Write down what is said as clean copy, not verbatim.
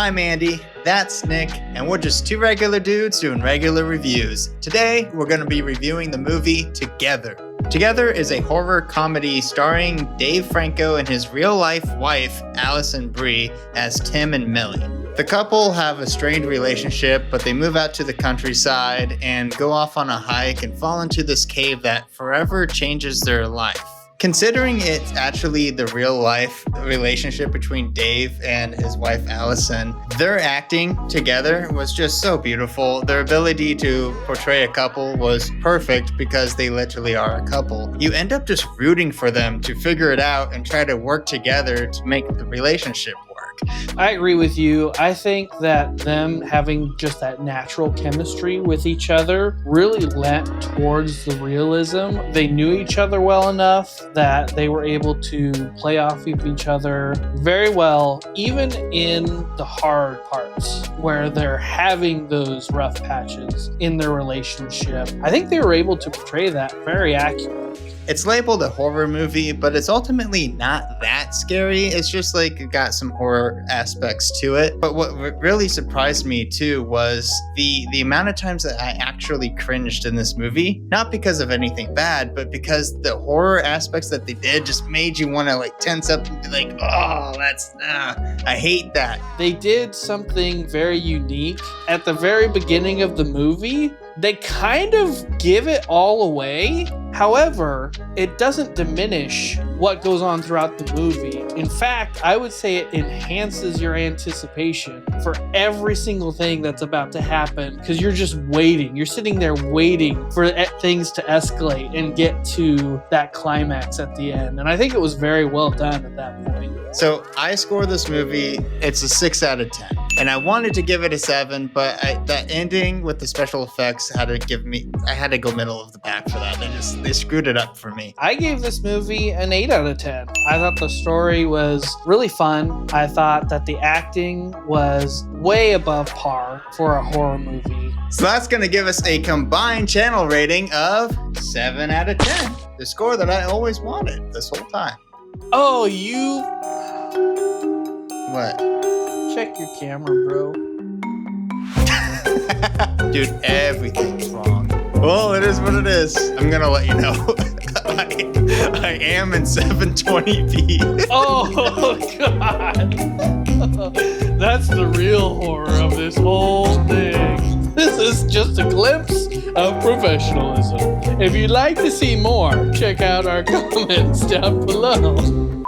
I'm Andy, that's Nick, and we're just two regular dudes doing regular reviews. Today, we're going to be reviewing the movie Together. Together is a horror comedy starring Dave Franco and his real-life wife, Alison Brie, as Tim and Millie. The couple have a strained relationship, but they move out to the countryside and go off on a hike and fall into this cave that forever changes their life. Considering it's actually the real life relationship between Dave and his wife Alison, their acting together was just so beautiful. Their ability to portray a couple was perfect because they literally are a couple. You end up just rooting for them to figure it out and try to work together to make the relationship work. I agree with you. I think that them having just that natural chemistry with each other really lent towards the realism. They knew each other well enough that they were able to play off of each other very well, even in the hard parts where they're having those rough patches in their relationship. I think they were able to portray that very accurately. It's labeled a horror movie, but it's ultimately not that scary. It's just like it got some horror aspects to it. But what really surprised me too was the amount of times that I actually cringed in this movie. Not because of anything bad, but because the horror aspects that they did just made you want to like tense up and be like, oh, I hate that. They did something very unique. At the very beginning of the movie, they kind of give it all away. However, it doesn't diminish what goes on throughout the movie. In fact, I would say it enhances your anticipation for every single thing that's about to happen because you're just waiting. You're sitting there waiting for things to escalate and get to that climax at the end. And I think it was very well done at that point. So I score this movie, it's a 6 out of 10. And I wanted to give it a 7, but that ending with the special effects I had to go middle of the pack for that. They screwed it up for me. I gave this movie an 8 out of 10. I thought the story was really fun. I thought that the acting was way above par for a horror movie. So that's going to give us a combined channel rating of 7 out of 10. The score that I always wanted this whole time. Oh, you... What? Check your camera, bro. Dude, everything's wrong. Well, it is what it is. I'm gonna let you know. I am in 720p. Oh, God. That's the real horror of this whole thing. This is just a glimpse of professionalism. If you'd like to see more, check out our comments down below.